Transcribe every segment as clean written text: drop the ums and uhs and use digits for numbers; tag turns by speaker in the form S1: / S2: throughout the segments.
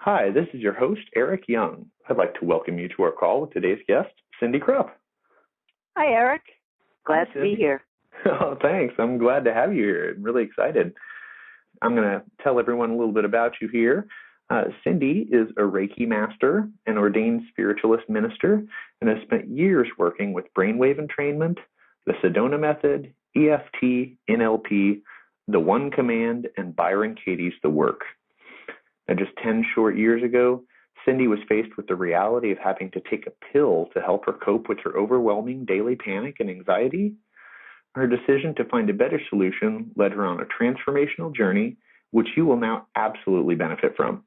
S1: Hi, this is your host, Eric Young. I'd like to welcome you to our call with today's guest, Cyndi Krupp.
S2: Hi, Eric. Glad to be here.
S1: Oh, thanks. I'm glad to have you here. I'm really excited. I'm going to tell everyone a little bit about you here. Cyndi is a Reiki master, an ordained spiritualist minister, and has spent years working with Brain Wave Entrainment, the Sedona method, EFT, NLP, the One Command, and Byron Katie's The Work. Now, just 10 short years ago, Cyndi was faced with the reality of having to take a pill to help her cope with her overwhelming daily panic and anxiety. Her decision to find a better solution led her on a transformational journey, which you will now absolutely benefit from.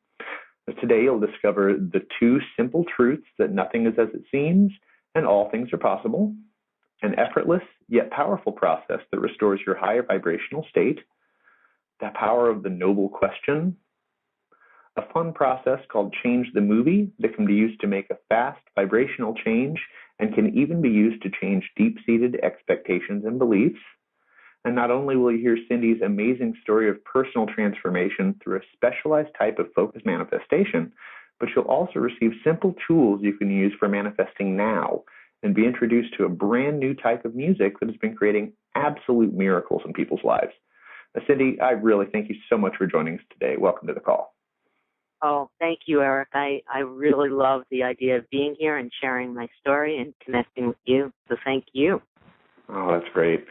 S1: Today, you'll discover the two simple truths that nothing is as it seems and all things are possible, an effortless yet powerful process that restores your higher vibrational state, the power of the noble question, a fun process called Change the Movie that can be used to make a fast vibrational change and can even be used to change deep-seated expectations and beliefs. And not only will you hear Cyndi's amazing story of personal transformation through a specialized type of focused manifestation, but you'll also receive simple tools you can use for manifesting now and be introduced to a brand new type of music that has been creating absolute miracles in people's lives. Cyndi, I really thank you so much for joining us today. Welcome to the call.
S2: Oh, thank you, Eric. I really love the idea of being here and sharing my story and connecting with you. So thank you.
S1: Oh, that's great.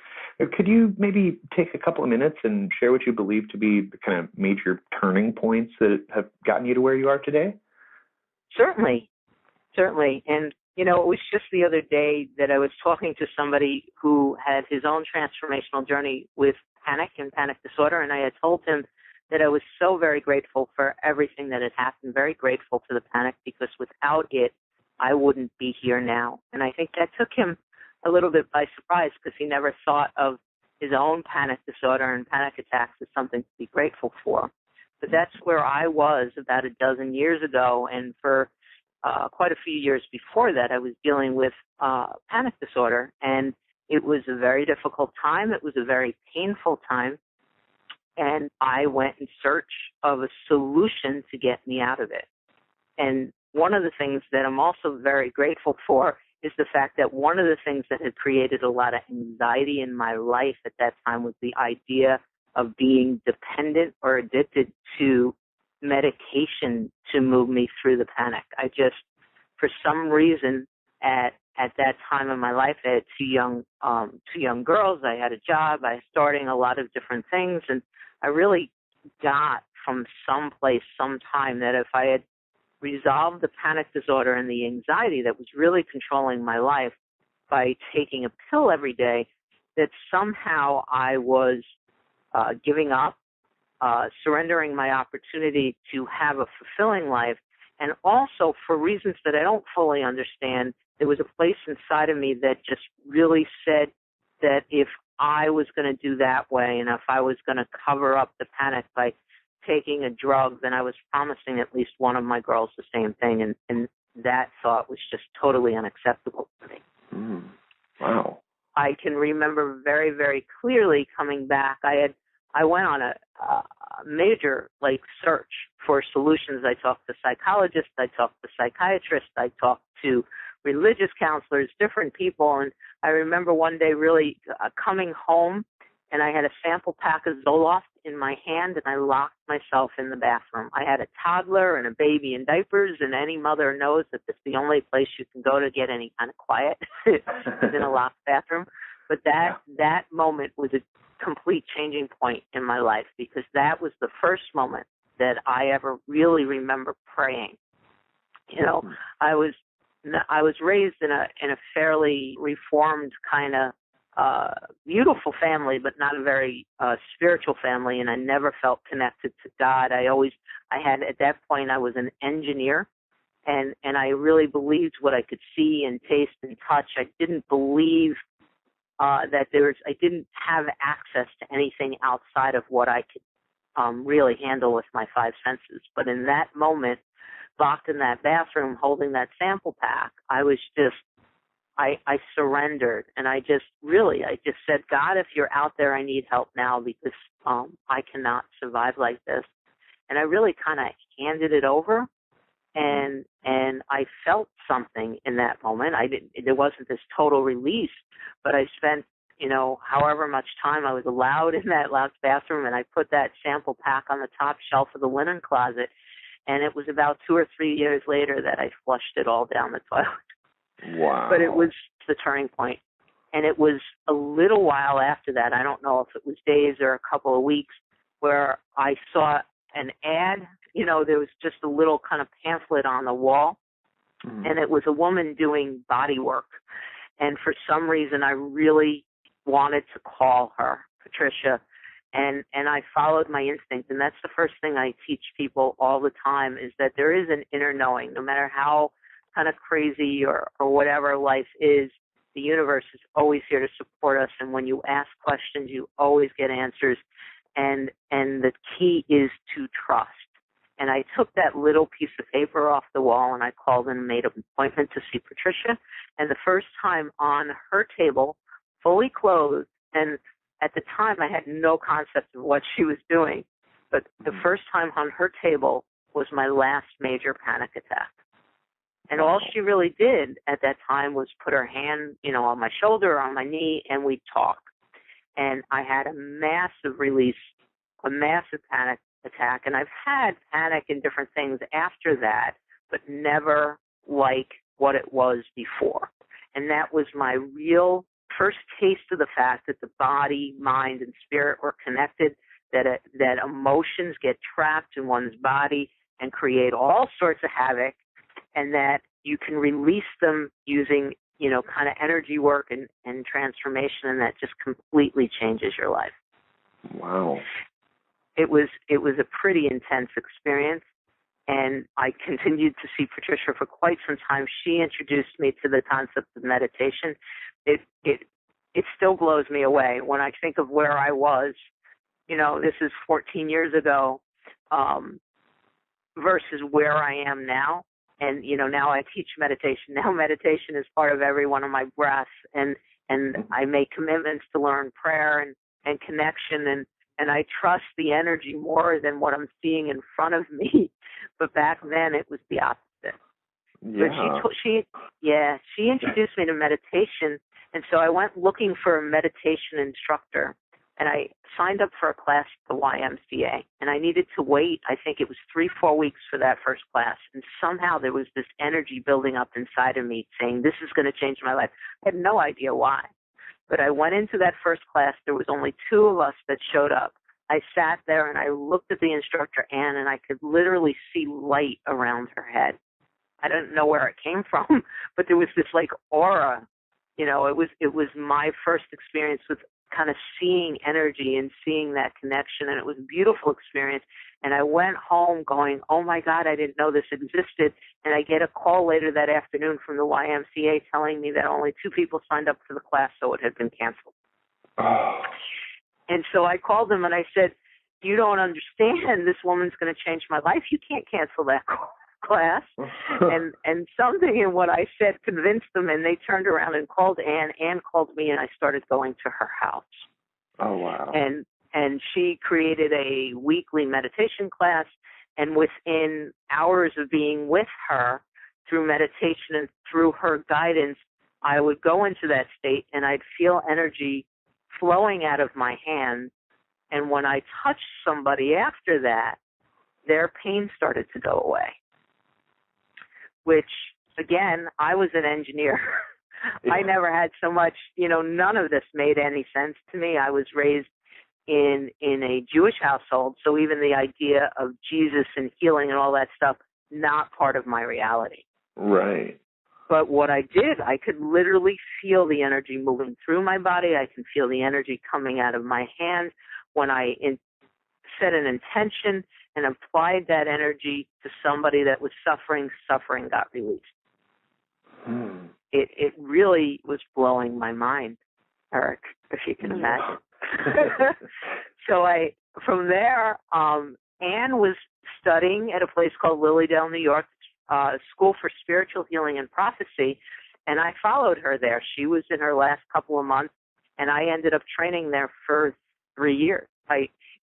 S1: Could you maybe take a couple of minutes and share what you believe to be the kind of major turning points that have gotten you to where you are today?
S2: Certainly. And, it was just the other day that I was talking to somebody who had his own transformational journey with panic and panic disorder, and I had told him that I was so very grateful for everything that had happened, very grateful to the panic, because without it, I wouldn't be here now. And I think that took him a little bit by surprise because he never thought of his own panic disorder and panic attacks as something to be grateful for. But that's where I was about a dozen years ago, and for quite a few years before that, I was dealing with panic disorder, and it was a very difficult time. It was a very painful time. And I went in search of a solution to get me out of it. And one of the things that I'm also very grateful for is the fact that one of the things that had created a lot of anxiety in my life at that time was the idea of being dependent or addicted to medication to move me through the panic. I just, for some reason, at that time in my life, I had two young girls. I had a job. I was starting a lot of different things, and I really got from someplace, sometime, that if I had resolved the panic disorder and the anxiety that was really controlling my life by taking a pill every day, that somehow I was giving up, surrendering my opportunity to have a fulfilling life. And also, for reasons that I don't fully understand, there was a place inside of me that just really said that if I was going to do that way, and if I was going to cover up the panic by taking a drug, then I was promising at least one of my girls the same thing, and that thought was just totally unacceptable to me.
S1: Wow.
S2: I can remember very, very clearly coming back. I went on a major search for solutions. I talked to psychologists, I talked to psychiatrists, I talked to religious counselors, different people, and I remember one day really coming home, and I had a sample pack of Zoloft in my hand, and I locked myself in the bathroom. I had a toddler and a baby in diapers, and any mother knows that it's the only place you can go to get any kind of quiet is in a locked bathroom. But that moment was a complete changing point in my life, because that was the first moment that I ever really remember praying. I was raised in a fairly reformed kind of beautiful family, but not a very spiritual family, and I never felt connected to God. At that point, I was an engineer, and I really believed what I could see and taste and touch. I didn't believe that I didn't have access to anything outside of what I could really handle with my five senses. But in that moment, locked in that bathroom holding that sample pack, I surrendered, and I just said, God, if you're out there, I need help now, because I cannot survive like this. and I really kind of handed it over, and I felt something in that moment. There wasn't this total release, but I spent, however much time I was allowed in that last bathroom, and I put that sample pack on the top shelf of the linen closet, and it was about 2 or 3 years later that I flushed it all down the toilet.
S1: Wow.
S2: But it was the turning point. And it was a little while after that, I don't know if it was days or a couple of weeks, where I saw an ad. There was just a little kind of pamphlet on the wall, and it was a woman doing body work. And for some reason, I really wanted to call her Patricia, and I followed my instinct. And that's the first thing I teach people all the time, is that there is an inner knowing. No matter how kind of crazy or whatever life is, the universe is always here to support us. And when you ask questions, you always get answers. And the key is to trust. And I took that little piece of paper off the wall, and I called and made an appointment to see Patricia. And the first time on her table, fully clothed, and at the time I had no concept of what she was doing, but the first time on her table was my last major panic attack. And all she really did at that time was put her hand, on my shoulder or on my knee, and we'd talk. And I had a massive release, a massive panic attack. And I've had panic in different things after that, but never like what it was before. And that was my real first taste of the fact that the body, mind, and spirit were connected, that emotions get trapped in one's body and create all sorts of havoc, and that you can release them using, kind of energy work and transformation, and that just completely changes your life.
S1: Wow.
S2: It was a pretty intense experience, and I continued to see Patricia for quite some time. She introduced me to the concept of meditation. It still blows me away when I think of where I was. This is 14 years ago, versus where I am now. And, now I teach meditation. Now meditation is part of every one of my breaths. And I make commitments to learn prayer and connection. And I trust the energy more than what I'm seeing in front of me. But back then it was the opposite.
S1: Yeah.
S2: But she introduced me to meditation. And so I went looking for a meditation instructor. And I signed up for a class at the YMCA, and I needed to wait. I think it was 3-4 weeks for that first class. And somehow there was this energy building up inside of me saying, this is going to change my life. I had no idea why. But I went into that first class. There was only 2 of us that showed up. I sat there and I looked at the instructor, Ann, and I could literally see light around her head. I don't know where it came from, but there was this like aura. It was my first experience with kind of seeing energy and seeing that connection, and it was a beautiful experience. And I went home going, oh my God, I didn't know this existed. And I get a call later that afternoon from the YMCA telling me that only 2 people signed up for the class, so it had been canceled.
S1: Oh.
S2: And so I called them and I said, you don't understand, this woman's going to change my life. You can't cancel that class. and something in what I said convinced them, and they turned around and called Ann. Ann called me, and I started going to her house.
S1: Oh, wow.
S2: And she created a weekly meditation class, and within hours of being with her through meditation and through her guidance, I would go into that state, and I'd feel energy flowing out of my hands. And when I touched somebody after that, their pain started to go away. Which, again, I was an engineer. Yeah. I never had so much, none of this made any sense to me. I was raised in a Jewish household, so even the idea of Jesus and healing and all that stuff, not part of my reality.
S1: Right.
S2: But what I did, I could literally feel the energy moving through my body. I can feel the energy coming out of my hands. When I set an intention and applied that energy to somebody that was suffering got released. It really was blowing my mind, Eric, if you can imagine. So from there, Ann was studying at a place called Lilydale, New York, School for Spiritual Healing and Prophecy, and I followed her there. She was in her last couple of months, and I ended up training there for 3 years.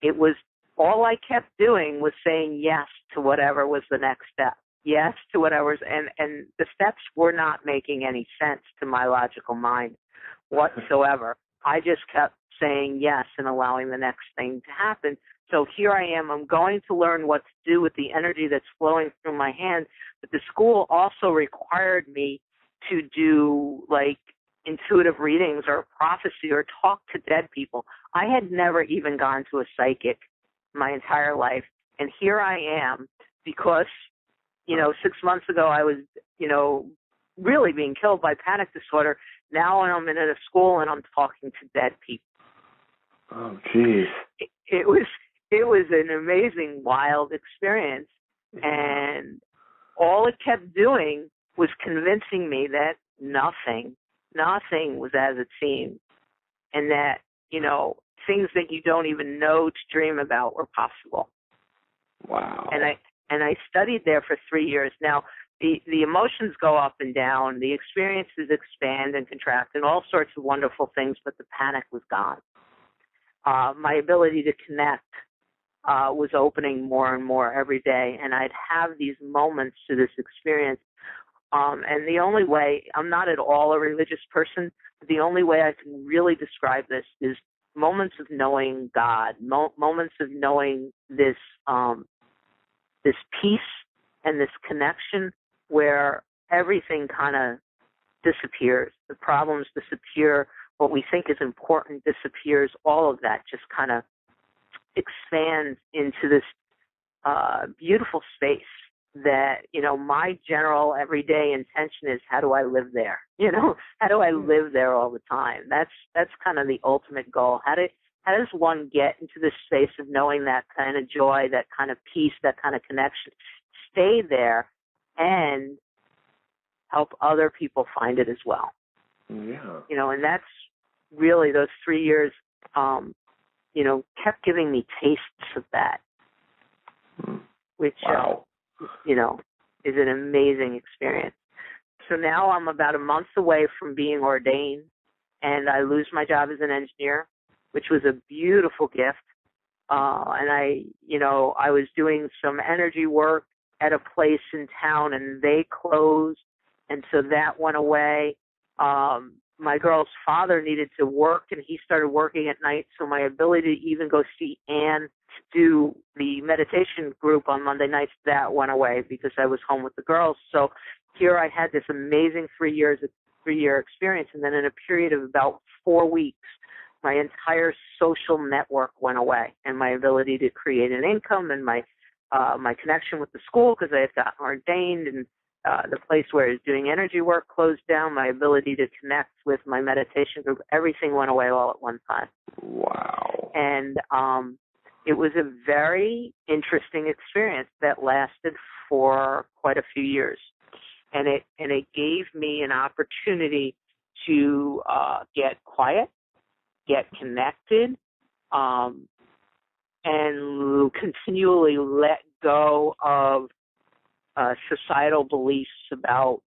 S2: It was all I kept doing was saying yes to whatever was the next step. Yes to whatever's, and the steps were not making any sense to my logical mind whatsoever. I just kept saying yes and allowing the next thing to happen. So here I am. I'm going to learn what to do with the energy that's flowing through my hand. But the school also required me to do like intuitive readings or prophecy or talk to dead people. I had never even gone to a psychic my entire life. And here I am because, 6 months ago I was, really being killed by panic disorder. Now I'm in a school and I'm talking to dead people.
S1: Oh, geez.
S2: It was an amazing, wild experience. And all it kept doing was convincing me that nothing was as it seemed. And that, things that you don't even know to dream about were possible.
S1: Wow.
S2: And I studied there for 3 years. Now, the emotions go up and down, the experiences expand and contract, and all sorts of wonderful things, but the panic was gone. My ability to connect was opening more and more every day, and I'd have these moments to this experience. And the only way, I'm not at all a religious person, but the only way I can really describe this is moments of knowing God, moments of knowing this peace and this connection where everything kind of disappears. The problems disappear. What we think is important disappears. All of that just kind of expands into this beautiful space that, my general everyday intention is, how do I live there? How do I live there all the time? That's kind of the ultimate goal. How does one get into this space of knowing that kind of joy, that kind of peace, that kind of connection, stay there and help other people find it as well?
S1: Yeah.
S2: And that's really those 3 years, kept giving me tastes of that, which,
S1: wow.
S2: Is an amazing experience. So now I'm about a month away from being ordained, and I lose my job as an engineer, which was a beautiful gift. And I was doing some energy work at a place in town, and they closed, and so that went away. My girl's father needed to work, and he started working at night, so my ability to even go see Anne to do the meditation group on Monday nights, that went away because I was home with the girls. So here I had this amazing 3 year experience, and then in a period of about 4 weeks, my entire social network went away, and my ability to create an income and my connection with the school, because I had gotten ordained, and the place where I was doing energy work closed down, my ability to connect with my meditation group, everything went away all at one time.
S1: Wow.
S2: And it was a very interesting experience that lasted for quite a few years. And it gave me an opportunity to get quiet, get connected, and continually let go of societal beliefs about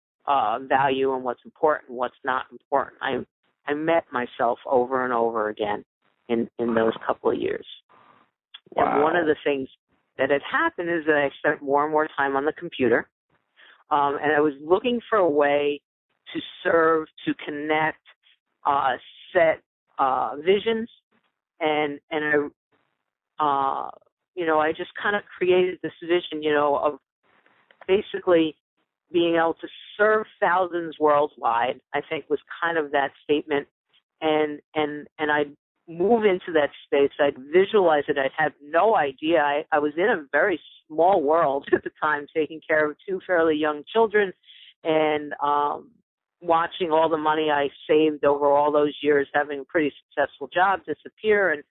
S2: value and what's important and what's not important. I met myself over and over again in those couple of years.
S1: Wow.
S2: And one of the things that had happened is that I spent more and more time on the computer, and I was looking for a way to serve, to connect, set visions, and I just kind of created this vision, of basically being able to serve thousands worldwide, I think was kind of that statement. And I'd move into that space. I'd visualize it. I'd have no idea. I was in a very small world at the time, taking care of 2 fairly young children and watching all the money I saved over all those years, having a pretty successful job, disappear, and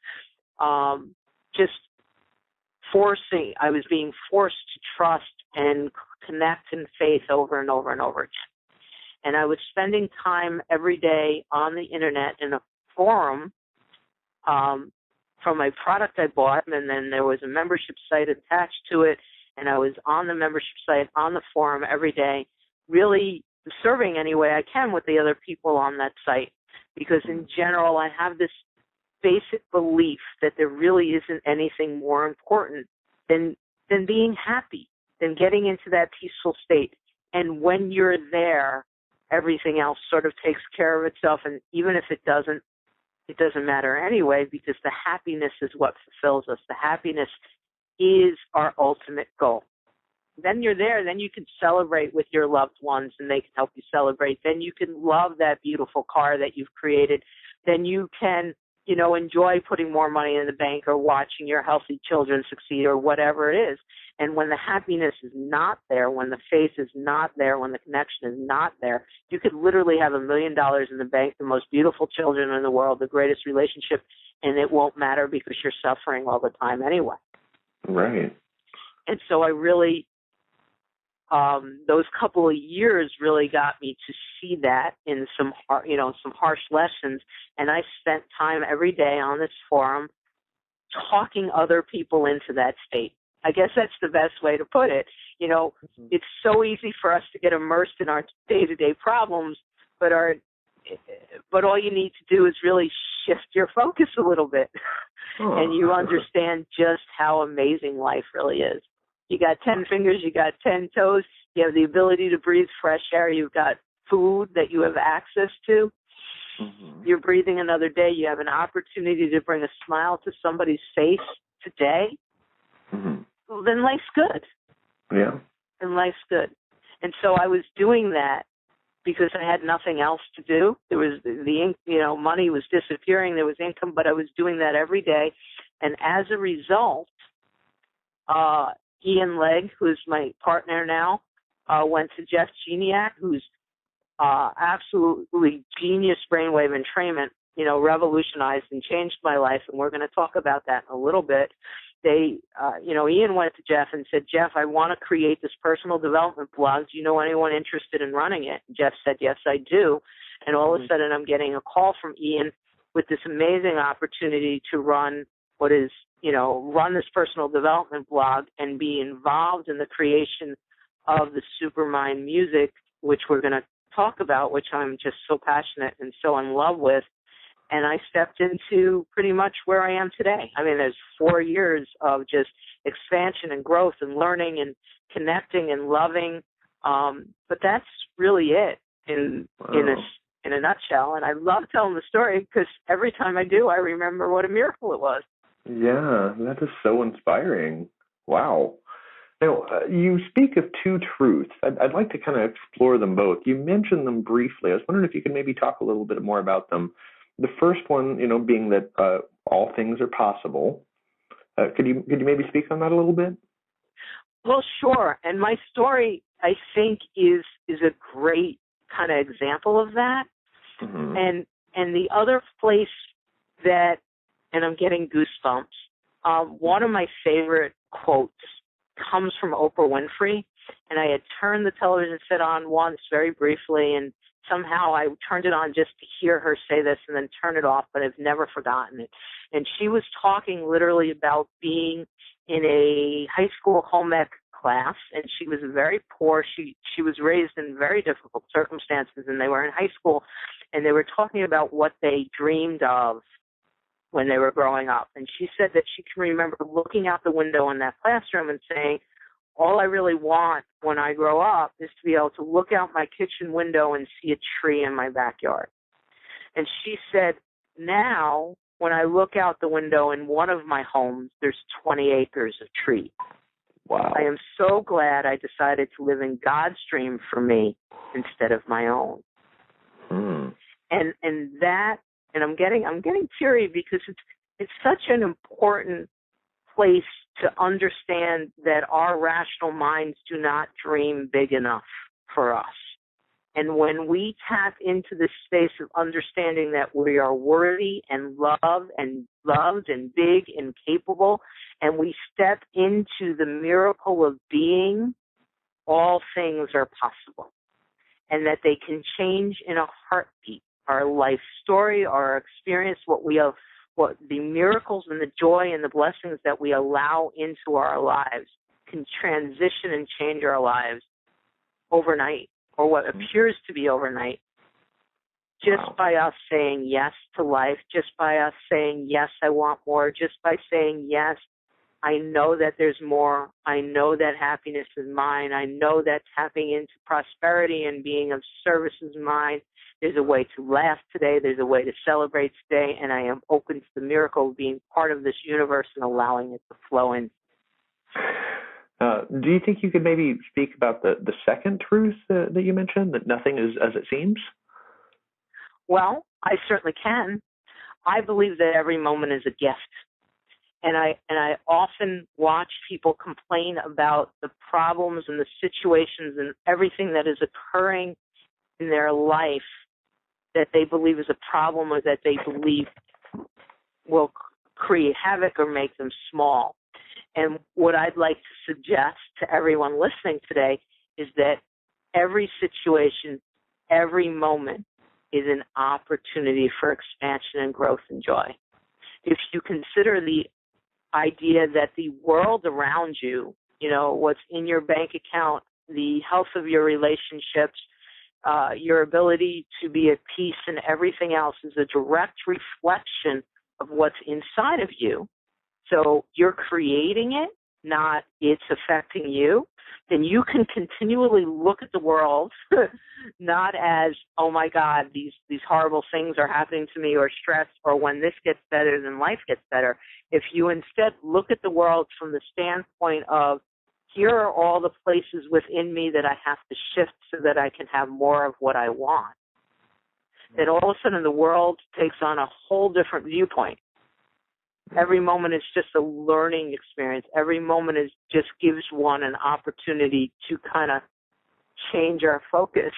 S2: I was being forced to trust and connect in faith over and over and over again. And I was spending time every day on the internet in a forum from a product I bought, and then there was a membership site attached to it, and I was on the membership site, on the forum every day, really serving any way I can with the other people on that site. Because in general, I have this basic belief that there really isn't anything more important than being happy, than getting into that peaceful state. And when you're there, everything else sort of takes care of itself. And even if it doesn't matter anyway, because the happiness is what fulfills us. The happiness is our ultimate goal. Then you're there. Then you can celebrate with your loved ones, and they can help you celebrate. Then you can love that beautiful car that you've created. Then you can, enjoy putting more money in the bank or watching your healthy children succeed or whatever it is. And when the happiness is not there, when the faith is not there, when the connection is not there, you could literally have $1 million in the bank, the most beautiful children in the world, the greatest relationship, and it won't matter because you're suffering all the time anyway.
S1: Right.
S2: And so I really, those couple of years really got me to see that in some harsh lessons. And I spent time every day on this forum talking other people into that state. I guess that's the best way to put it. It's so easy for us to get immersed in our day-to-day problems, but all you need to do is really shift your focus a little bit, and you understand just how amazing life really is. You got 10 fingers, you got 10 toes, you have the ability to breathe fresh air, you've got food that you have access to, you're breathing another day, you have an opportunity to bring a smile to somebody's face today. Well, then life's good.
S1: Yeah.
S2: And life's good. And so I was doing that because I had nothing else to do. There was money was disappearing, there was income, but I was doing that every day. And as a result, Ian Legg, who's my partner now, went to Jeff Geniak, who's absolutely genius brainwave entrainment, revolutionized and changed my life, and we're going to talk about that in a little bit. Ian went to Jeff and said, Jeff, I want to create this personal development blog. Do you know anyone interested in running it? And Jeff said, yes, I do. And all of a sudden I'm getting a call from Ian with this amazing opportunity to run this personal development blog and be involved in the creation of the Supermind music, which we're going to talk about, which I'm just so passionate and so in love with. And I stepped into pretty much where I am today. I mean, there's 4 years of just expansion and growth and learning and connecting and loving. But that's really it in a nutshell. And I love telling the story because every time I do, I remember what a miracle it was.
S1: Yeah, that is so inspiring. Wow. Now, you speak of two truths. I'd like to kind of explore them both. You mentioned them briefly. I was wondering if you could maybe talk a little bit more about them. The first one, being that all things are possible. Could you maybe speak on that a little bit?
S2: Well, sure. And my story, I think, is a great kind of example of that. And the other place that, and I'm getting goosebumps, one of my favorite quotes comes from Oprah Winfrey, and I had turned the television set on once very briefly, and somehow I turned it on just to hear her say this and then turn it off, but I've never forgotten it. And she was talking literally about being in a high school home ec class, and she was very poor. She was raised in very difficult circumstances, and they were in high school, and they were talking about what they dreamed of when they were growing up. And she said that she can remember looking out the window in that classroom and saying, all I really want when I grow up is to be able to look out my kitchen window and see a tree in my backyard. And she said, now when I look out the window in one of my homes, there's 20 acres of trees.
S1: Wow.
S2: I am so glad I decided to live in God's dream for me instead of my own. And that, and I'm getting teary because it's such an important place to understand that our rational minds do not dream big enough for us. And when we tap into this space of understanding that we are worthy and loved and big and capable, and we step into the miracle of being, all things are possible. And that they can change in a heartbeat. Our life story, our experience, what the miracles and the joy and the blessings that we allow into our lives can transition and change our lives overnight, or what appears to be overnight. just by us saying yes to life, just by us saying, yes, I want more, just by saying, yes, I know that there's more. I know that happiness is mine. I know that tapping into prosperity and being of service is mine. There's a way to laugh today. There's a way to celebrate today. And I am open to the miracle of being part of this universe and allowing it to flow in.
S1: Do you think you could maybe speak about the second truth that you mentioned, that nothing is as it seems?
S2: Well, I certainly can. I believe that every moment is a gift. And I often watch people complain about the problems and the situations and everything that is occurring in their life that they believe is a problem or that they believe will create havoc or make them small. And what I'd like to suggest to everyone listening today is that every situation, every moment is an opportunity for expansion and growth and joy. If you consider the idea that the world around you, what's in your bank account, the health of your relationships, your ability to be at peace and everything else is a direct reflection of what's inside of you. So you're creating it, not it's affecting you. Then you can continually look at the world not as, oh my God, these horrible things are happening to me, or stress, or when this gets better, then life gets better. If you instead look at the world from the standpoint of, here are all the places within me that I have to shift so that I can have more of what I want, then all of a sudden the world takes on a whole different viewpoint. Every moment is just a learning experience. Every moment just gives one an opportunity to kind of change our focus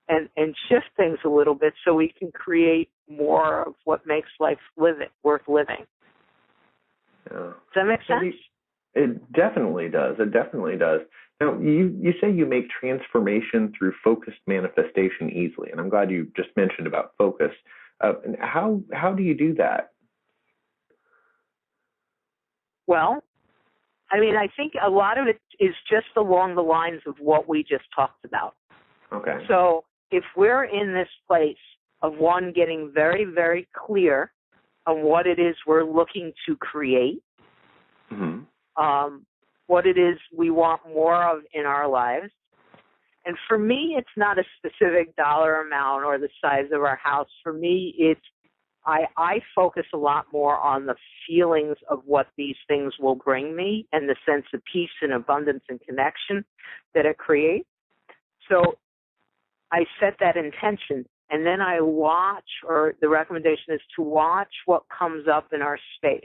S2: and shift things a little bit so we can create more of what makes life worth living.
S1: Yeah.
S2: Does that make sense?
S1: It definitely does. It definitely does. Now, you say you make transformation through focused manifestation easily, and I'm glad you just mentioned about focus. And how do you do that?
S2: Well, I think a lot of it is just along the lines of what we just talked about.
S1: Okay.
S2: So if we're in this place of one getting very, very clear on what it is we're looking to create, what it is we want more of in our lives. And for me, it's not a specific dollar amount or the size of our house. For me, it's I focus a lot more on the feelings of what these things will bring me and the sense of peace and abundance and connection that it creates. So I set that intention, and then I watch, or the recommendation is to watch what comes up in our space.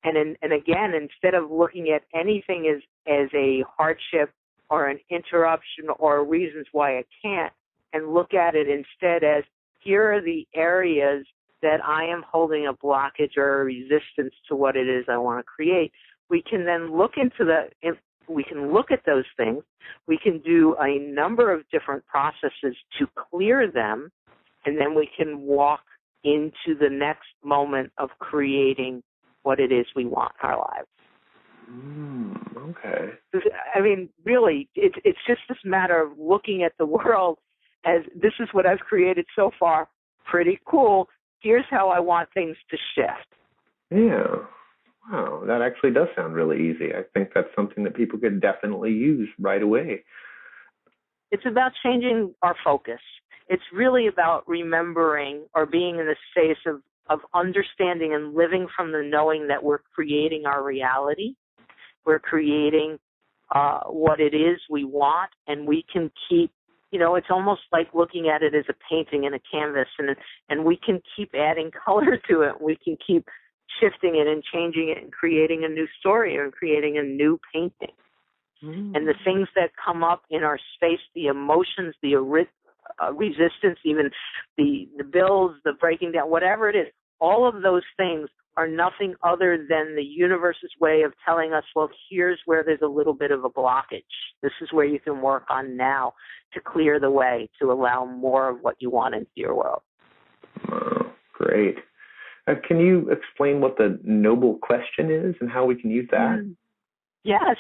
S2: And again, instead of looking at anything as a hardship or an interruption or reasons why I can't, and look at it instead as, here are the areas that I am holding a blockage or a resistance to what it is I want to create. We can then look we can look at those things. We can do a number of different processes to clear them, and then we can walk into the next moment of creating what it is we want in our lives.
S1: Okay.
S2: Really, it's just this matter of looking at the world as, this is what I've created so far. Pretty cool. Here's how I want things to shift.
S1: Yeah. Wow, that actually does sound really easy. I think that's something that people could definitely use right away.
S2: It's about changing our focus. It's really about remembering or being in the space of understanding and living from the knowing that we're creating our reality. We're creating what it is we want, and we can keep, it's almost like looking at it as a painting and a canvas, and we can keep adding color to it. We can keep shifting it and changing it and creating a new story or creating a new painting. And the things that come up in our space, the emotions, the resistance, even the bills, the breaking down, whatever it is, all of those things are nothing other than the universe's way of telling us, well, here's where there's a little bit of a blockage. This is where you can work on now to clear the way, to allow more of what you want into your world.
S1: Wow, great. Can you explain what the noble question is and how we can use that?
S2: Yes.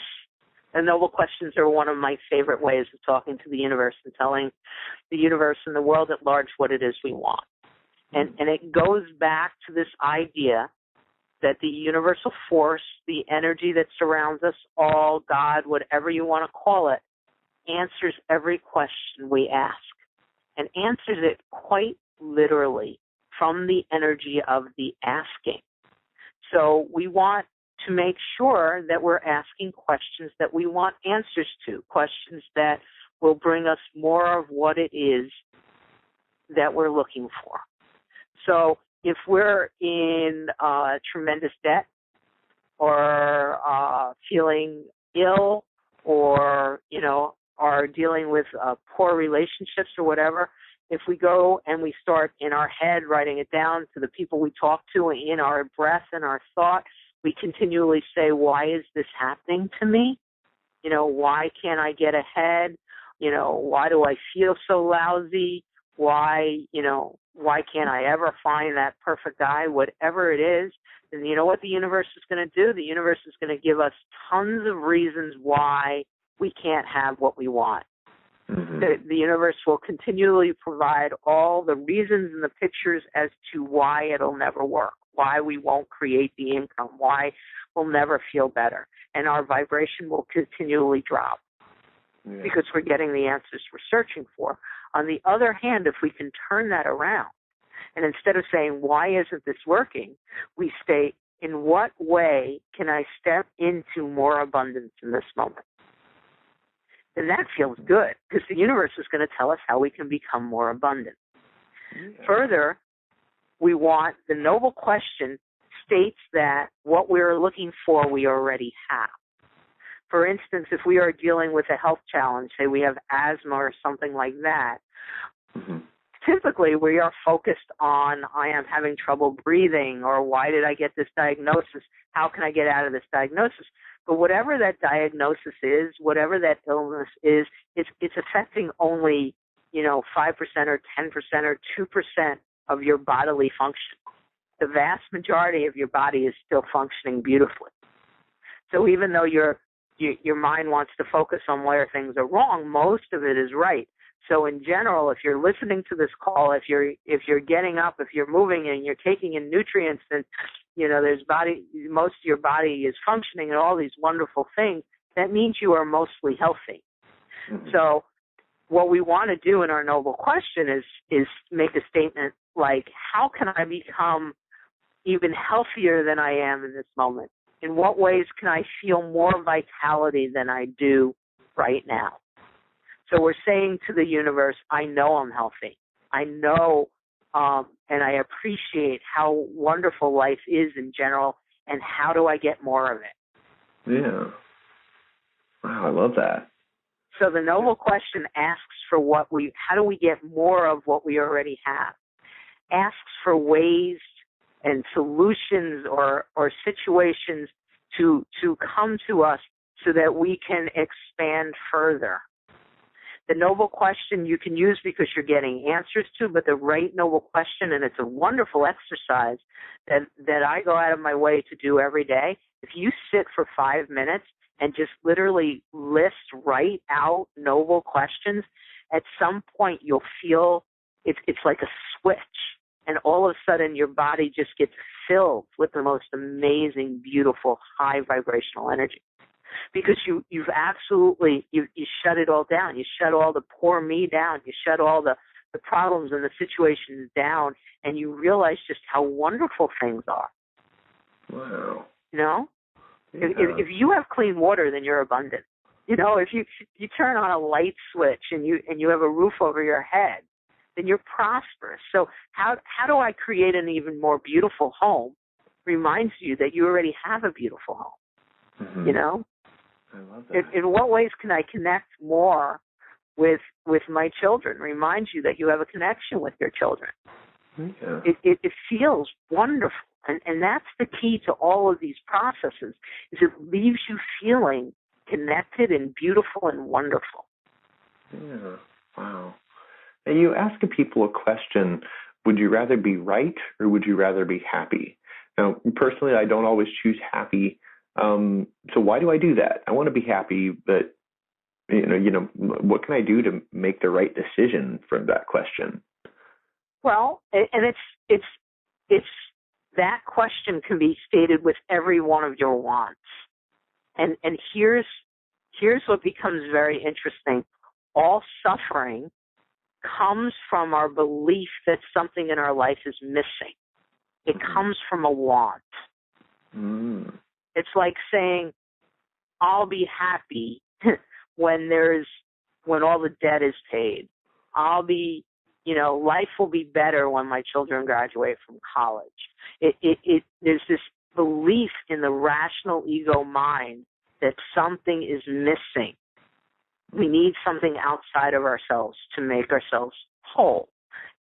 S2: And noble questions are one of my favorite ways of talking to the universe and telling the universe and the world at large what it is we want. And it goes back to this idea that the universal force, the energy that surrounds us all, God, whatever you want to call it, answers every question we ask, and answers it quite literally from the energy of the asking. So we want to make sure that we're asking questions that we want answers to, questions that will bring us more of what it is that we're looking for. So if we're in tremendous debt or feeling ill or, are dealing with poor relationships or whatever, if we go and we start in our head writing it down to the people we talk to in our breath and our thought, we continually say, why is this happening to me? Why can't I get ahead? Why do I feel so lousy? Why can't I ever find that perfect guy? Whatever it is, then you know what the universe is going to do? The universe is going to give us tons of reasons why we can't have what we want. Mm-hmm. The universe will continually provide all the reasons and the pictures as to why it'll never work, why we won't create the income, why we'll never feel better. And our vibration will continually drop because we're getting the answers we're searching for. On the other hand, if we can turn that around, and instead of saying, why isn't this working, we state, in what way can I step into more abundance in this moment? And that feels good because the universe is going to tell us how we can become more abundant. Yeah. Further, we want the noble question states that what we're looking for we already have. For instance, if we are dealing with a health challenge, say we have asthma or something like that, typically we are focused on, I am having trouble breathing, or why did I get this diagnosis? How can I get out of this diagnosis? But whatever that diagnosis is, whatever that illness is, it's affecting only, 5% or 10% or 2% of your bodily function. The vast majority of your body is still functioning beautifully. So even though your mind wants to focus on where things are wrong, most of it is right. So in general, if you're listening to this call, if you're getting up, if you're moving and you're taking in nutrients, and most of your body is functioning and all these wonderful things, that means you are mostly healthy. Mm-hmm. So what we want to do in our noble question is make a statement like, how can I become even healthier than I am in this moment? In what ways can I feel more vitality than I do right now? So we're saying to the universe, I know I'm healthy. I know and I appreciate how wonderful life is in general, and how do I get more of it?
S1: Yeah. Wow, I love that.
S2: So the noble question asks for how do we get more of what we already have? Asks for ways and solutions or situations to come to us so that we can expand further. The noble question you can use because you're getting answers to, but the right noble question, and it's a wonderful exercise that I go out of my way to do every day. If you sit for 5 minutes and just literally write out noble questions, at some point you'll feel it's like a switch, and all of a sudden your body just gets filled with the most amazing, beautiful, high vibrational energy. Because you've absolutely, you shut it all down. You shut all the poor me down. You shut all the problems and the situations down, and you realize just how wonderful things are.
S1: Wow.
S2: Yeah. If you have clean water, then you're abundant. If you turn on a light switch and you have a roof over your head, then you're prosperous. So how do I create an even more beautiful home? Reminds you that you already have a beautiful home. Mm-hmm.
S1: I love that.
S2: In what ways can I connect more with my children? Reminds you that you have a connection with your children.
S1: Yeah.
S2: It feels wonderful. And that's the key to all of these processes, is it leaves you feeling connected and beautiful and wonderful.
S1: Yeah. Wow. And you ask people a question, would you rather be right or would you rather be happy? Now, personally, I don't always choose happy So why do I do that? I want to be happy, but what can I do to make the right decision from that question?
S2: Well, and it's that question can be stated with every one of your wants. And here's what becomes very interesting. All suffering comes from our belief that something in our life is missing. It comes from a want. It's like saying, I'll be happy when all the debt is paid. I'll be, life will be better when my children graduate from college. There's this belief in the rational ego mind that something is missing. We need something outside of ourselves to make ourselves whole.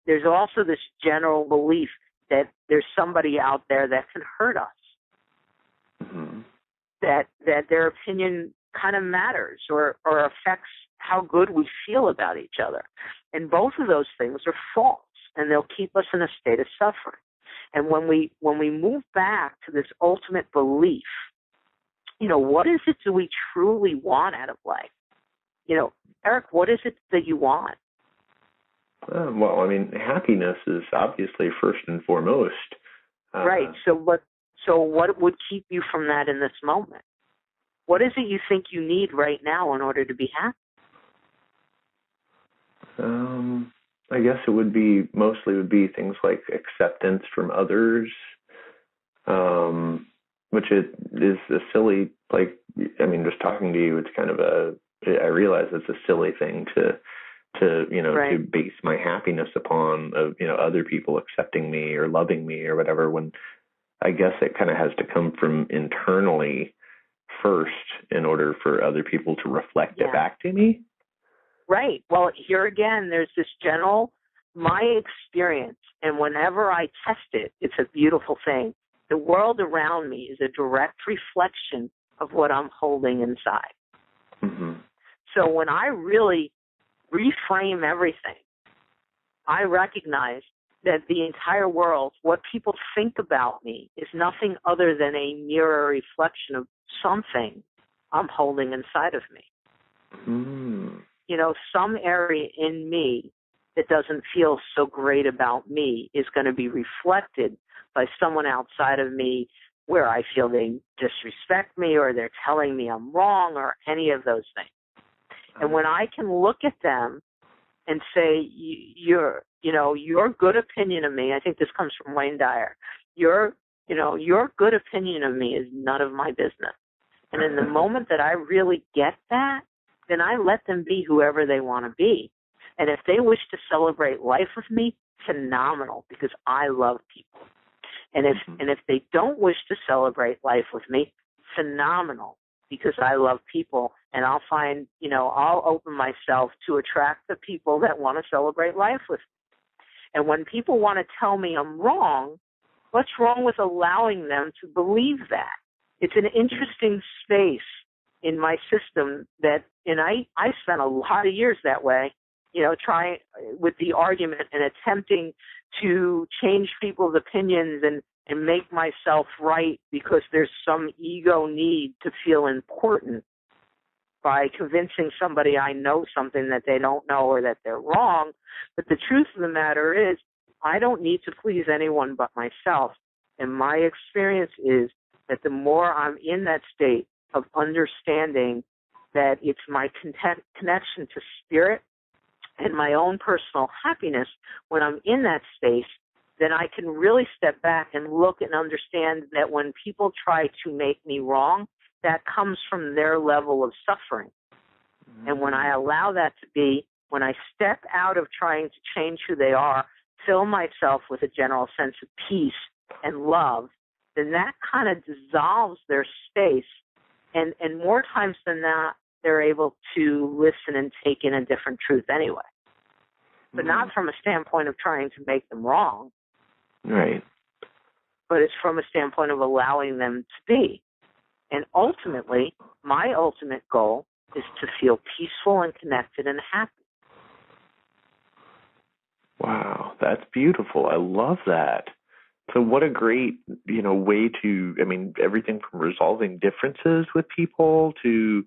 S2: There's also this general belief that there's somebody out there that can hurt us, that their opinion kind of matters or affects how good we feel about each other. And both of those things are false, and they'll keep us in a state of suffering. And when we move back to this ultimate belief, what is it do we truly want out of life? Eric, what is it that you want?
S1: Well, I mean, happiness is obviously first and foremost.
S2: Right. So what would keep you from that in this moment? What is it you think you need right now in order to be happy?
S1: I guess it would be things like acceptance from others, which is a silly, just talking to you, it's kind of I realize it's a silly thing to
S2: right.
S1: to base my happiness upon other people accepting me or loving me or whatever, when I guess it kind of has to come from internally first in order for other people to reflect it back to me.
S2: Right. Well, here again, there's this my experience, and whenever I test it, it's a beautiful thing. The world around me is a direct reflection of what I'm holding inside.
S1: Mm-hmm.
S2: So when I really reframe everything, I recognize that the entire world, what people think about me, is nothing other than a mirror reflection of something I'm holding inside of me. Some area in me that doesn't feel so great about me is going to be reflected by someone outside of me where I feel they disrespect me or they're telling me I'm wrong or any of those things. And when I can look at them and say, your good opinion of me, I think this comes from Wayne Dyer, your good opinion of me is none of my business. And in the moment that I really get that, then I let them be whoever they want to be. And if they wish to celebrate life with me, phenomenal, because I love people. And if they don't wish to celebrate life with me, phenomenal, because I love people, and I'll find, I'll open myself to attract the people that want to celebrate life with me. And when people want to tell me I'm wrong, what's wrong with allowing them to believe that? It's an interesting space in my system and I spent a lot of years that way, trying with the argument and attempting to change people's opinions and make myself right because there's some ego need to feel important by convincing somebody I know something that they don't know or that they're wrong. But the truth of the matter is I don't need to please anyone but myself. And my experience is that the more I'm in that state of understanding that it's my connection to spirit and my own personal happiness, when I'm in that space, then I can really step back and look and understand that when people try to make me wrong, that comes from their level of suffering. And when I allow that to be, when I step out of trying to change who they are, fill myself with a general sense of peace and love, then that kind of dissolves their space. And more times than not, they're able to listen and take in a different truth anyway. But not from a standpoint of trying to make them wrong.
S1: Right.
S2: But it's from a standpoint of allowing them to be. And ultimately, my ultimate goal is to feel peaceful and connected and happy.
S1: Wow, that's beautiful. I love that. So what a great, way to, everything from resolving differences with people to,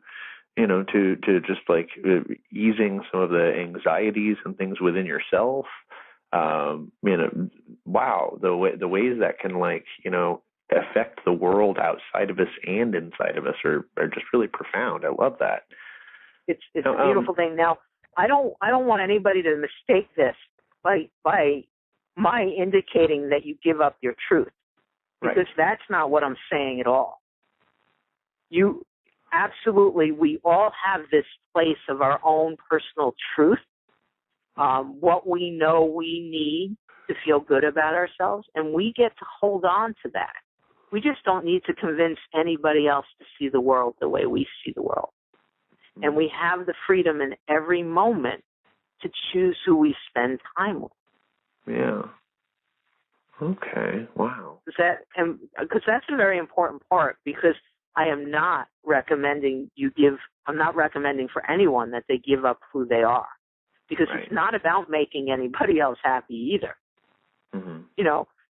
S1: to just like easing some of the anxieties and things within yourself. Wow, the ways that can affect the world outside of us and inside of us are just really profound. I love that.
S2: It's a beautiful thing. Now, I don't want anybody to mistake this by my indicating that you give up your truth, because that's not what I'm saying at all. You absolutely, we all have this place of our own personal truth, what we know we need to feel good about ourselves, and we get to hold on to that. We just don't need to convince anybody else to see the world the way we see the world. And we have the freedom in every moment to choose who we spend time with.
S1: Yeah. Okay. Wow.
S2: Because that's a very important part, because I am not recommending I'm not recommending for anyone that they give up who they are, because it's not about making anybody else happy either. Mm-hmm.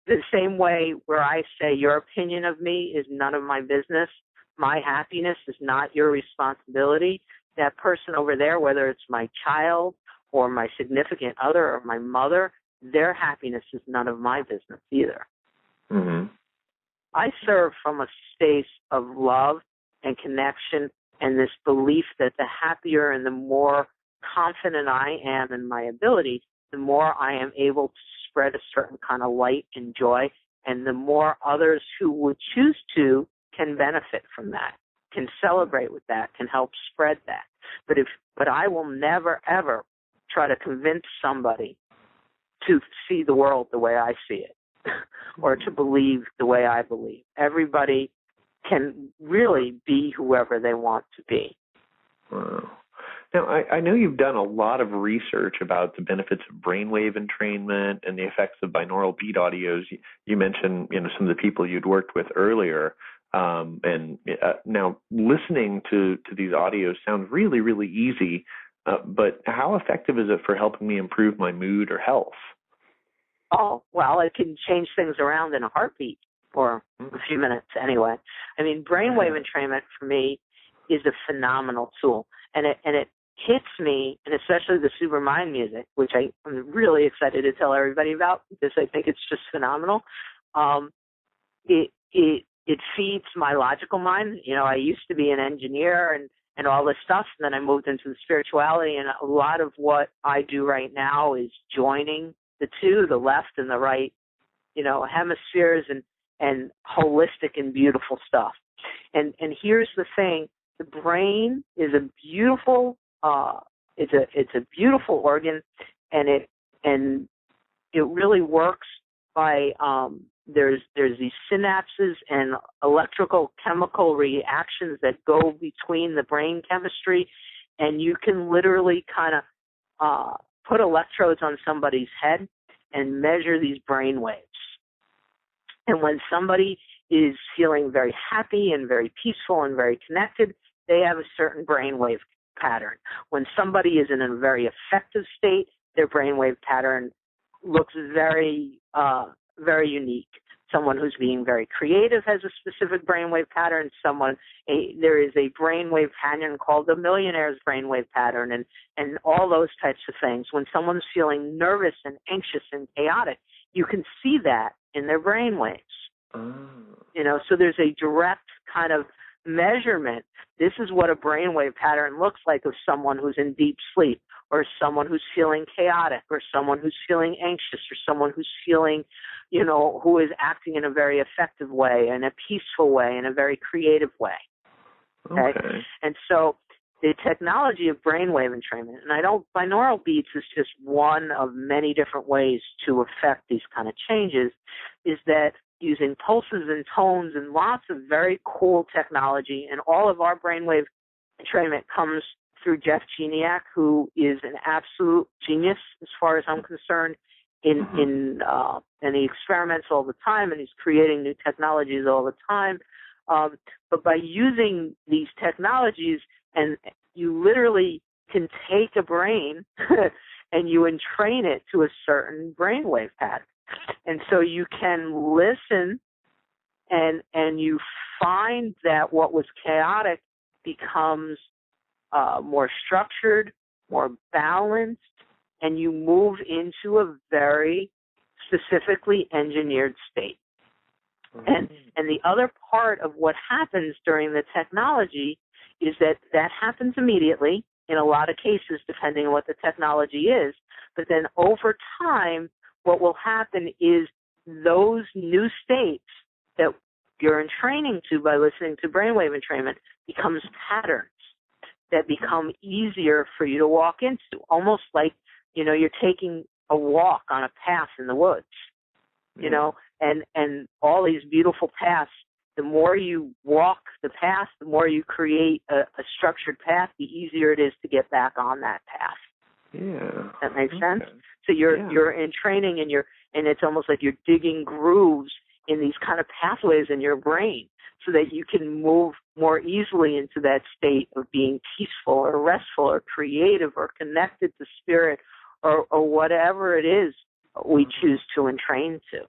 S2: The same way where I say your opinion of me is none of my business, my happiness is not your responsibility. That person over there, whether it's my child or my significant other or my mother, their happiness is none of my business either. Mm-hmm. I serve from a space of love and connection and this belief that the happier and the more confident I am in my ability, the more I am able to spread a certain kind of light and joy, and the more others who would choose to can benefit from that, can celebrate with that, can help spread that. But I will never, ever try to convince somebody to see the world the way I see it or to believe the way I believe. Everybody can really be whoever they want to be.
S1: Wow. Now, I know you've done a lot of research about the benefits of brainwave entrainment and the effects of binaural beat audios. You mentioned, some of the people you'd worked with earlier. And now listening to these audios sounds really, really easy. But how effective is it for helping me improve my mood or health?
S2: Oh, well, it can change things around in a heartbeat or a few minutes anyway. Brainwave entrainment for me is a phenomenal tool. And it hits me, and especially the Supermind music, which I'm really excited to tell everybody about because I think it's just phenomenal. It feeds my logical mind. I used to be an engineer and all this stuff, and then I moved into the spirituality, and a lot of what I do right now is joining the two, the left and the right, hemispheres and holistic and beautiful stuff. And here's the thing. The brain is a beautiful it's a beautiful organ, and it really works by there's these synapses and electrical chemical reactions that go between the brain chemistry, and you can literally kind of put electrodes on somebody's head and measure these brain waves. And when somebody is feeling very happy and very peaceful and very connected, they have a certain brainwave pattern. When somebody is in a very affective state, their brainwave pattern looks very, very unique. Someone who's being very creative has a specific brainwave pattern. There is a brainwave pattern called the millionaire's brainwave pattern, and all those types of things. When someone's feeling nervous and anxious and chaotic, you can see that in their brainwaves. So there's a direct kind of measurement. This is what a brainwave pattern looks like of someone who's in deep sleep, or someone who's feeling chaotic, or someone who's feeling anxious, or someone who's feeling, who is acting in a very effective way, in a peaceful way, in a very creative way. Okay? And so the technology of brainwave entrainment, and binaural beats is just one of many different ways to affect these kind of changes, is that using pulses and tones and lots of very cool technology, and all of our brainwave entrainment comes through Jeff Geniak, who is an absolute genius as far as I'm concerned, and he experiments all the time, and he's creating new technologies all the time. But by using these technologies, and you literally can take a brain and you entrain it to a certain brainwave pattern. And so you can listen and you find that what was chaotic becomes more structured, more balanced, and you move into a very specifically engineered state. And the other part of what happens during the technology is that happens immediately in a lot of cases, depending on what the technology is. But then over time, what will happen is those new states that you're entraining to by listening to Brainwave Entrainment becomes patterns that become easier for you to walk into, almost like, you're taking a walk on a path in the woods, and all these beautiful paths. The more you walk the path, the more you create a structured path, the easier it is to get back on that path.
S1: Yeah.
S2: That makes sense? So you're in training and it's almost like you're digging grooves in these kind of pathways in your brain so that you can move more easily into that state of being peaceful or restful or creative or connected to spirit or whatever it is we choose to entrain to.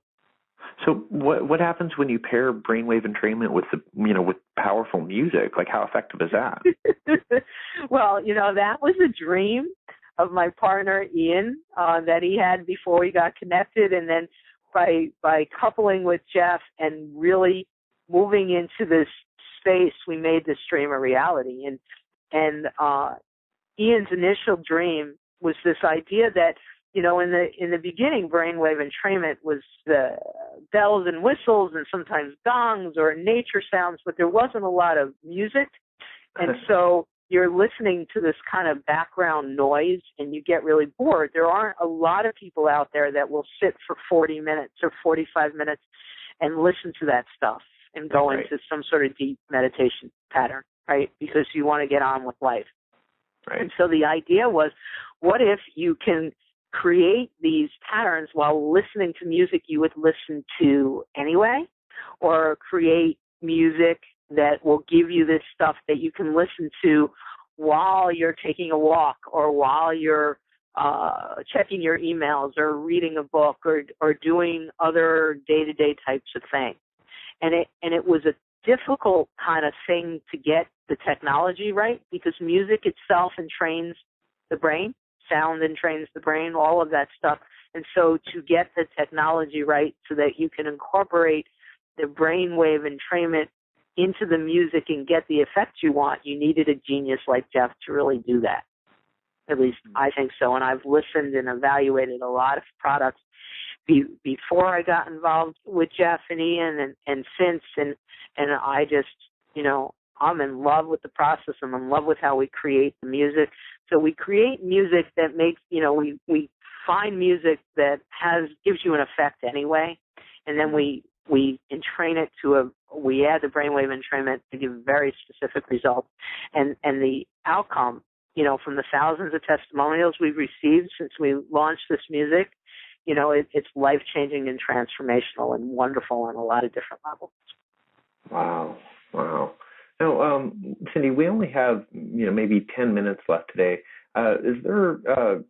S1: So what happens when you pair brainwave entrainment with with powerful music? Like, how effective is that?
S2: Well, that was a dream of my partner Ian that he had before we got connected, and then by coupling with Jeff and really moving into this space, we made this dream a reality. And Ian's initial dream was this idea that, in the beginning, brainwave entrainment was the bells and whistles and sometimes gongs or nature sounds, but there wasn't a lot of music. And so you're listening to this kind of background noise and you get really bored. There aren't a lot of people out there that will sit for 40 minutes or 45 minutes and listen to that stuff and go into some sort of deep meditation pattern, right? Because you want to get on with life. Right. And so the idea was, what if you can create these patterns while listening to music you would listen to anyway, or create music that will give you this stuff that you can listen to while you're taking a walk or while you're checking your emails or reading a book or doing other day-to-day types of things. And it was a difficult kind of thing to get the technology right, because music itself entrains the brain, sound entrains the brain, all of that stuff. And so to get the technology right so that you can incorporate the brainwave entrainment into the music and get the effect you want, you needed a genius like Jeff to really do that. At least I think so. And I've listened and evaluated a lot of products before I got involved with Jeff and Ian and since. And I just, I'm in love with the process. I'm in love with how we create the music. So we create music that makes, we find music that gives you an effect anyway. And then we entrain it we add the brainwave entrainment to give very specific results. And the outcome, from the thousands of testimonials we've received since we launched this music, it's life-changing and transformational and wonderful on a lot of different levels.
S1: Wow. Now, Cyndi, we only have, maybe 10 minutes left today. Is there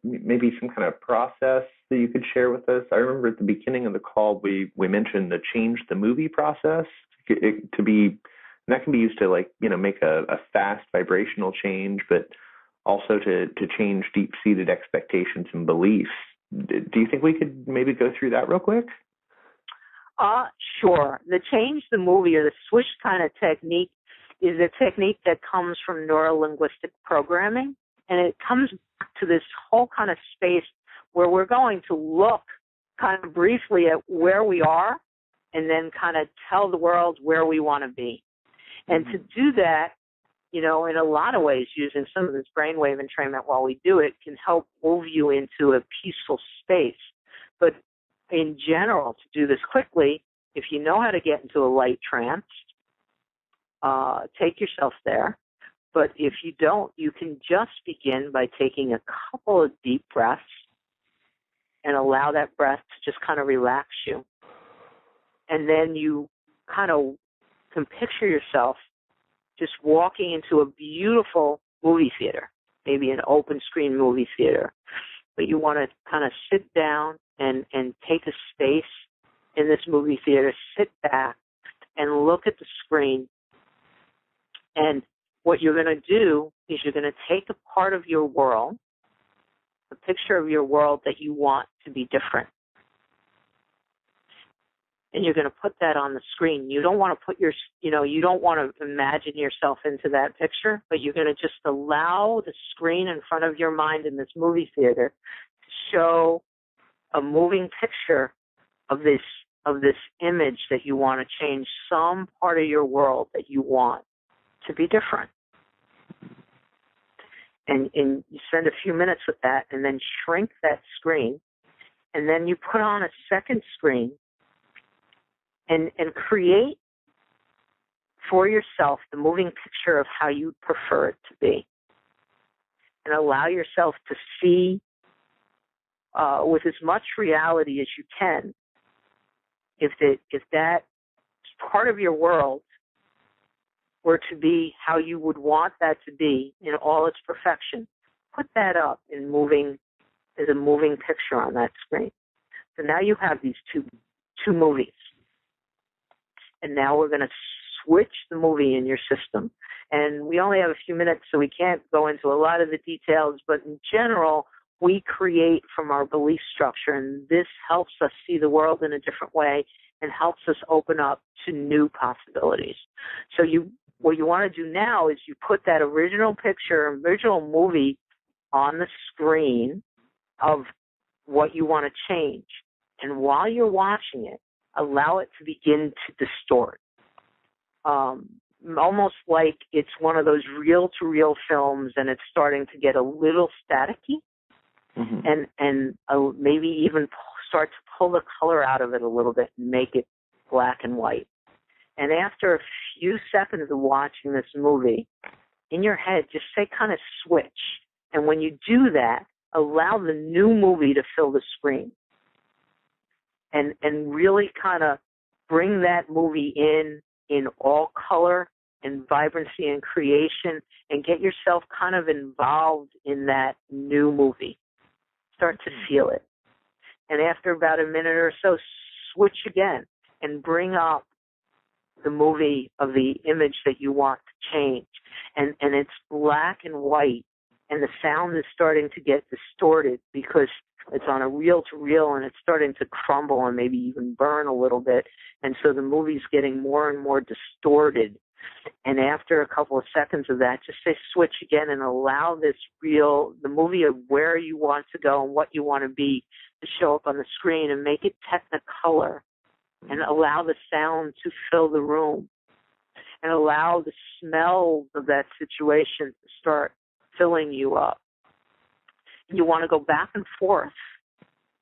S1: maybe some kind of process that you could share with us? I remember at the beginning of the call, we mentioned the change the movie process that can be used to make a fast vibrational change, but also to change deep-seated expectations and beliefs. Do you think we could maybe go through that real quick?
S2: Sure. The change the movie or the switch kind of technique is a technique that comes from neuro-linguistic programming, and it comes back to this whole kind of space where we're going to look kind of briefly at where we are and then kind of tell the world where we want to be. And to do that, in a lot of ways, using some of this brainwave entrainment while we do it can help move you into a peaceful space. But in general, to do this quickly, if you know how to get into a light trance, take yourself there. But if you don't, you can just begin by taking a couple of deep breaths and allow that breath to just kind of relax you. And then you kind of can picture yourself just walking into a beautiful movie theater, maybe an open screen movie theater but you want to kind of sit down and take a space in this movie theater, sit back and look at the screen. And what you're going to do is you're going to take a part of your world, a picture of your world that you want to be different. And you're going to put that on the screen. You don't want to put you don't want to imagine yourself into that picture, but you're going to just allow the screen in front of your mind in this movie theater to show a moving picture of this image that you want to change, some part of your world that you want to be different. And you spend a few minutes with that and then shrink that screen, and then you put on a second screen and create for yourself the moving picture of how you prefer it to be. And allow yourself to see with as much reality as you can if that part of your world were to be how you would want that to be in all its perfection. Put that up as a moving picture on that screen. So now you have these two movies. And now we're going to switch the movie in your system. And we only have a few minutes, so we can't go into a lot of the details, but in general, we create from our belief structure, and this helps us see the world in a different way and helps us open up to new possibilities. So what you want to do now is you put that original movie on the screen of what you want to change. And while you're watching it, allow it to begin to distort. Almost like it's one of those reel-to-reel films and it's starting to get a little staticky, and maybe even start to pull the color out of it a little bit and make it black and white. And after a few seconds of watching this movie, in your head, just say kind of switch. And when you do that, allow the new movie to fill the screen. And really kind of bring that movie in all color and vibrancy and creation, and get yourself kind of involved in that new movie. Start to feel it. And after about a minute or so, switch again and bring up the movie of the image that you want to change. And it's black and white, and the sound is starting to get distorted because it's on a reel-to-reel and it's starting to crumble and maybe even burn a little bit. And so the movie's getting more and more distorted. And after a couple of seconds of that, just say switch again and allow the movie of where you want to go and what you want to be to show up on the screen, and make it technicolor, and allow the sound to fill the room, and allow the smells of that situation to start filling you up. You want to go back and forth,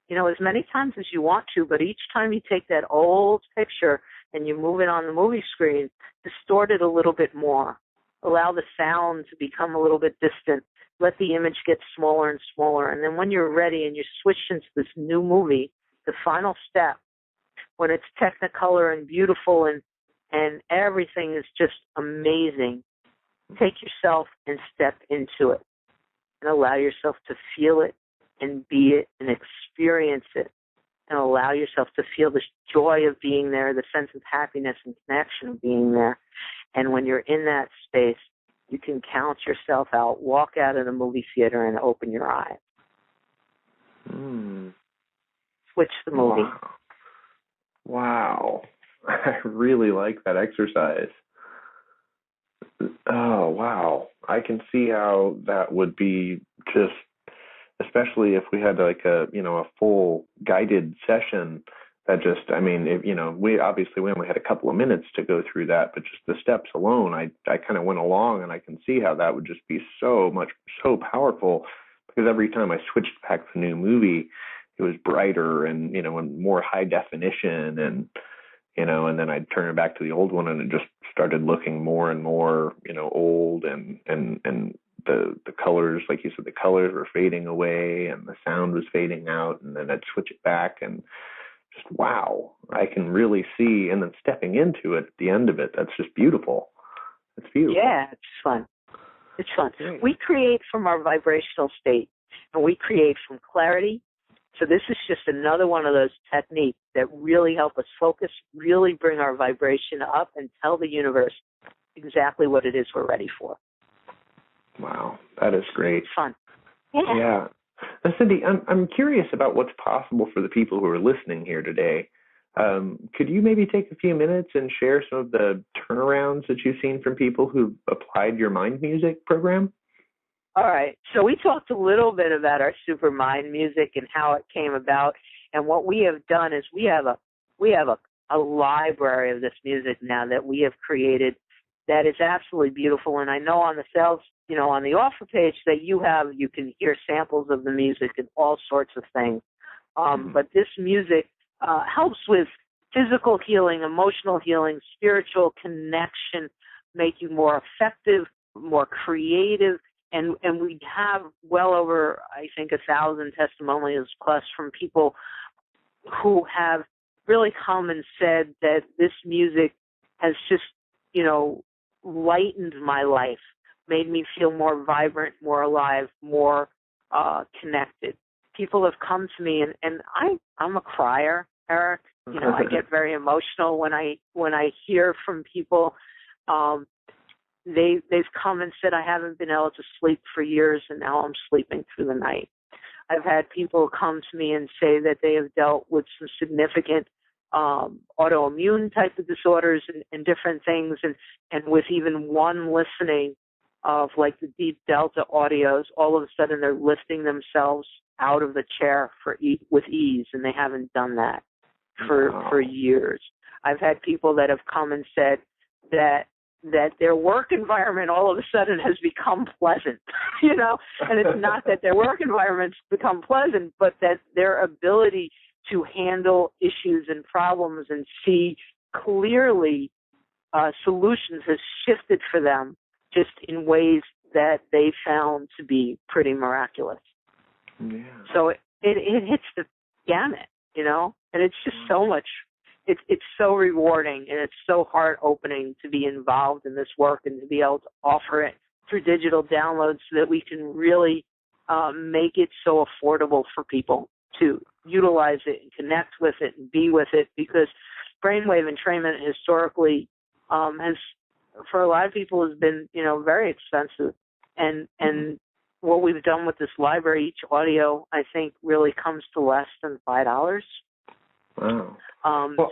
S2: as many times as you want to, but each time you take that old picture and you move it on the movie screen, distort it a little bit more. Allow the sound to become a little bit distant. Let the image get smaller and smaller. And then when you're ready and you're switched into this new movie, the final step, when it's technicolor and beautiful and everything is just amazing, take yourself and step into it and allow yourself to feel it and be it and experience it, and allow yourself to feel the joy of being there, the sense of happiness and connection of being there. And when you're in that space, you can count yourself out, walk out of the movie theater and open your eyes. Switch the movie.
S1: Wow. I really like that exercise. Oh, wow. I can see how that would be just, especially if we had like a full guided session that just, we only had a couple of minutes to go through that, but just the steps alone, I kind of went along, and I can see how that would just be so powerful, because every time I switched back to the new movie, it was brighter and, and more high definition, and then I'd turn it back to the old one, and it just started looking more and more, old, and the colors, like you said, the colors were fading away and the sound was fading out, and then I'd switch it back, and just, wow, I can really see, and then stepping into it at the end of it, that's just beautiful. It's beautiful.
S2: Yeah, it's fun. It's fun.
S1: Great.
S2: We create from our vibrational state, and we create from clarity. So this is just another one of those techniques that really help us focus, really bring our vibration up, and tell the universe exactly what it is we're ready for.
S1: Wow, that is great.
S2: It's fun.
S1: Yeah. Now, Cyndi, I'm curious about what's possible for the people who are listening here today. Could you maybe take a few minutes and share some of the turnarounds that you've seen from people who've applied your mind music program?
S2: All right. So we talked a little bit about our super mind music and how it came about. And what we have done is we have a library of this music now that we have created that is absolutely beautiful. And I know on the sales, on the offer page that you can hear samples of the music and all sorts of things. But this music helps with physical healing, emotional healing, spiritual connection, make you more effective, more creative. And we have well over, I think, 1,000 testimonials plus from people who have really come and said that this music has just, lightened my life, made me feel more vibrant, more alive, more connected. People have come to me, and I'm a crier, Eric. I get very emotional when I hear from people. They've come and said, I haven't been able to sleep for years, and now I'm sleeping through the night. I've had people come to me and say that they have dealt with some significant autoimmune type of disorders and different things, and with even one listening of like the deep delta audios, all of a sudden they're lifting themselves out of the chair with ease, and they haven't done that for years. I've had people that have come and said that their work environment all of a sudden has become pleasant, and it's not that their work environment's become pleasant, but that their ability to handle issues and problems and see clearly solutions has shifted for them just in ways that they found to be pretty miraculous.
S1: Yeah.
S2: So it hits the gamut, and it's just so much. It's so rewarding, and it's so heart-opening to be involved in this work and to be able to offer it through digital downloads so that we can really make it so affordable for people to utilize it and connect with it and be with it, because brainwave entrainment historically has, for a lot of people, has been, very expensive. And what we've done with this library, each audio, I think, really comes to less than $5.
S1: Wow.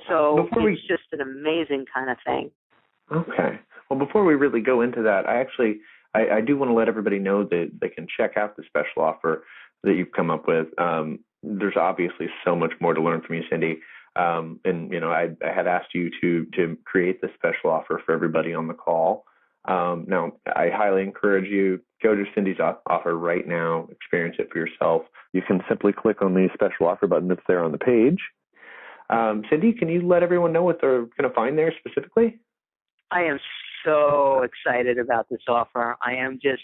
S2: So it's just an amazing kind of thing.
S1: Okay. Well, before we really go into that, I do want to let everybody know that they can check out the special offer that you've come up with. There's obviously so much more to learn from you, Cyndi. And I had asked you to create this special offer for everybody on the call. Now, I highly encourage you, go to Cyndi's offer right now, experience it for yourself. You can simply click on the special offer button that's there on the page. Cyndi, can you let everyone know what they're going to find there specifically?
S2: I am so excited about this offer. I am just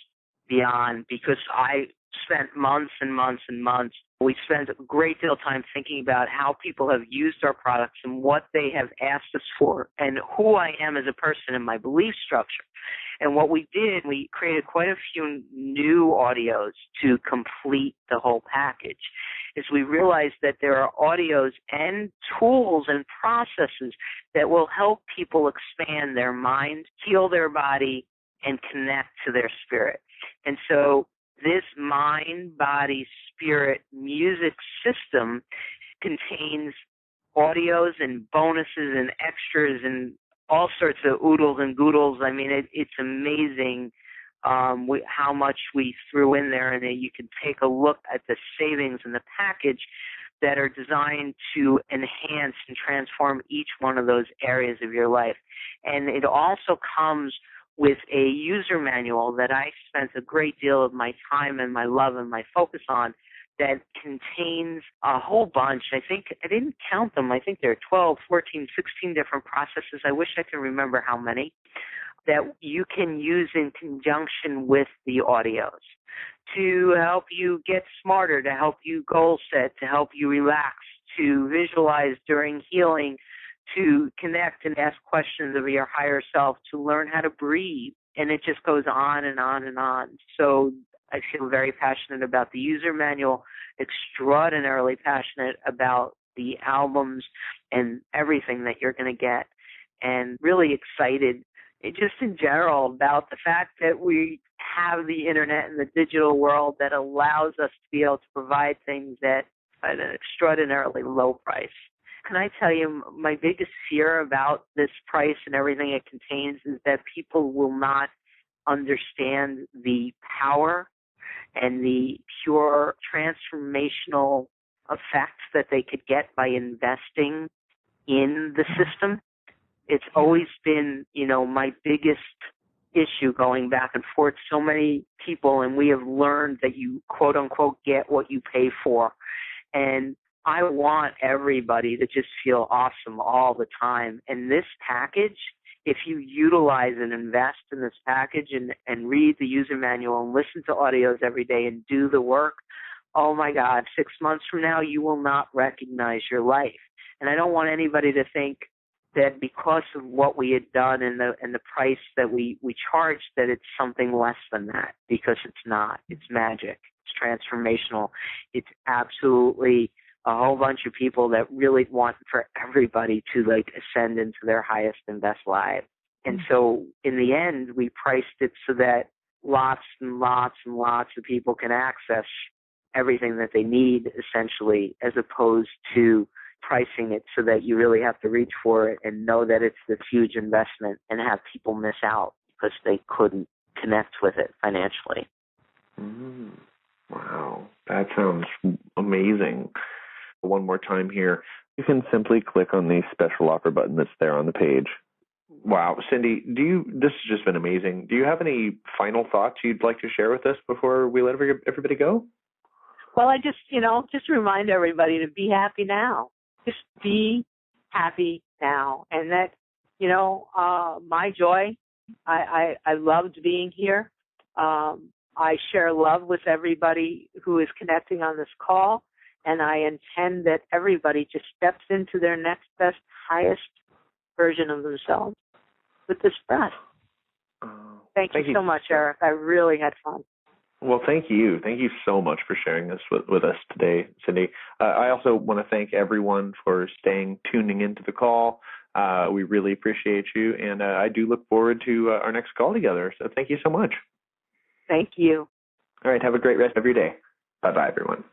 S2: beyond, because I spent months and months and months. We spent a great deal of time thinking about how people have used our products and what they have asked us for and who I am as a person and my belief structure. And what we did, we created quite a few new audios to complete the whole package, is we realized that there are audios and tools and processes that will help people expand their mind, heal their body, and connect to their spirit. And so this mind, body, spirit music system contains audios and bonuses and extras and all sorts of oodles and goodles. I mean, it's amazing how much we threw in there, and you can take a look at the savings in the package that are designed to enhance and transform each one of those areas of your life. And it also comes with a user manual that I spent a great deal of my time and my love and my focus on, that contains a whole bunch. I think I didn't count them. I think there are 12, 14, 16 different processes. I wish I could remember how many, that you can use in conjunction with the audios to help you get smarter, to help you goal set, to help you relax, to visualize during healing, to connect and ask questions of your higher self, to learn how to breathe, and it just goes on and on and on. So I feel very passionate about the user manual, extraordinarily passionate about the albums and everything that you're going to get, and really excited just in general about the fact that we have the internet and the digital world that allows us to be able to provide things at an extraordinarily low price. Can I tell you, my biggest fear about this price and everything it contains is that people will not understand the power and the pure transformational effects that they could get by investing in the system. It's always been, my biggest issue going back and forth. So many people, and we have learned that you, quote unquote, get what you pay for. And I want everybody to just feel awesome all the time. And this package, if you utilize and invest in this package and read the user manual and listen to audios every day and do the work, oh my God, 6 months from now, you will not recognize your life. And I don't want anybody to think that because of what we had done and the price that we charged, that it's something less than that, because it's not. It's magic. It's transformational. It's absolutely a whole bunch of people that really want for everybody to ascend into their highest and best lives. And so in the end, we priced it so that lots and lots and lots of people can access everything that they need, essentially, as opposed to pricing it so that you really have to reach for it and know that it's this huge investment and have people miss out because they couldn't connect with it financially.
S1: Wow, that sounds amazing. One more time here, you can simply click on the special offer button that's there on the page. Wow, Cyndi, this has just been amazing. Do you have any final thoughts you'd like to share with us before we let everybody go?
S2: Well, I just remind everybody to be happy now. Just be happy now. And that, my joy, I loved being here. I share love with everybody who is connecting on this call, and I intend that everybody just steps into their next best, highest version of themselves with this breath. Thank you so much, Eric. I really had fun.
S1: Well, thank you. Thank you so much for sharing this with us today, Cyndi. I also want to thank everyone for tuning into the call. We really appreciate you, and I do look forward to our next call together. So thank you so much.
S2: Thank you.
S1: All right. Have a great rest of your day. Bye-bye, everyone.